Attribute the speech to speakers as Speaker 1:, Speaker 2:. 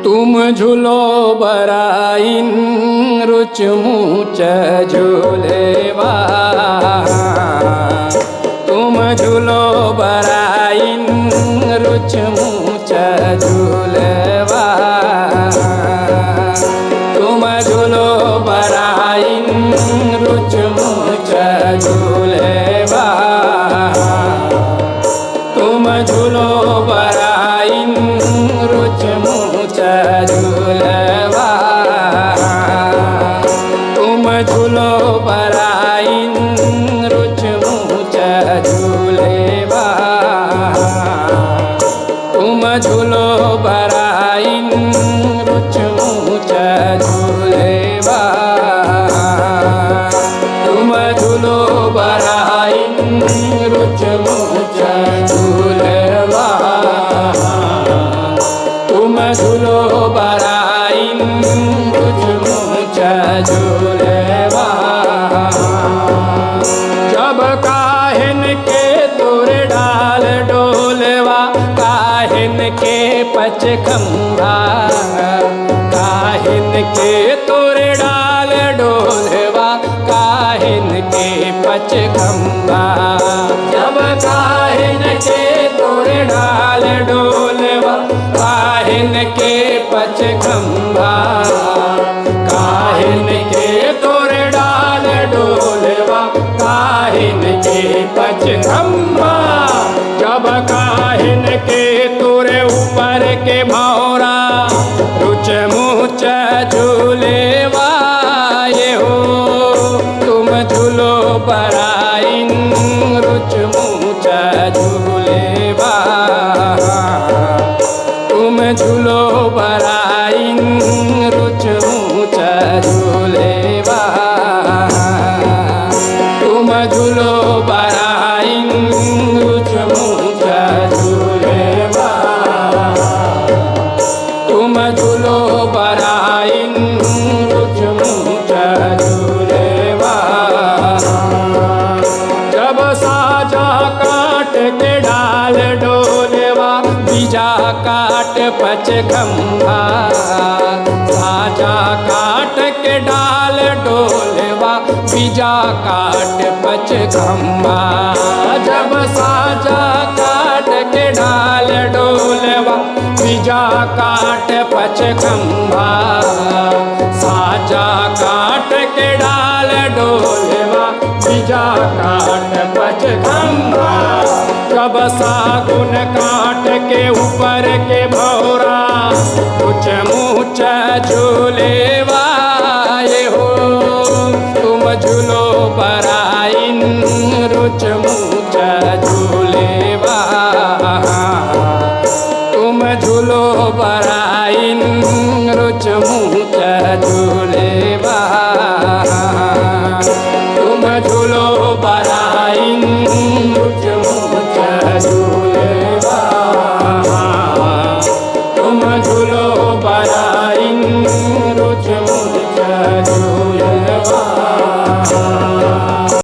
Speaker 1: तुम झूलो बराइन रुच मुच झूलेवा। तुम झूलो बराइन रुच मुच झूलेवा। तुम झूलो बराइन रुच मुच झूलेवा। तुम झूलो बराइन रुच मुच झूलेवा। तुम झूलो बराइन रुच मुच झूलेवा। तुम झूलो बराइन रुच मुच झूलेवा। तुम झूलो बराइन रुच मुच झूलेवा। तुम झूलो बराइन रुच मुच झूलेवा। जब काहिन के तुर डाल डोलवा। काहिन के पच खंभा। काहिन के तुर डाल डोलवा। काहिन के पच खंभा। जब काहिन के तुर डाल डोलवा। काहिन के पच खंभा। काहिन के तुर डाल डोलवा। काहिन के पच खंभा। जब काहिन के तुर ऊपर के भौरा। रुच मुच झूलेवा। ये हो तुम झूलो बराइन रुच मुच झूलेवा। तुम झूलो बराइन रुच मुच झूलेवा। तुम झूलो बराइन रुच मुच झूलेवा। तुम झूलो बराइन रुच मुच झूलेवा। जब साजा काट के डाल डोलेवा। बीजा काट पच खंभा। साजा काट के डाल डोलेवा। बीजा काट पच खंभा। जब साजा काट के डाल डोलेवा। बीजा काट पच खंभा। साजा काट के डाल डोलेवा। बीजा काट पच खंभा। जब सागुन काट के ऊपर के भौरा। रुच मुच झूलेवा। ये हो तुम झूलो बराइन रुच मुच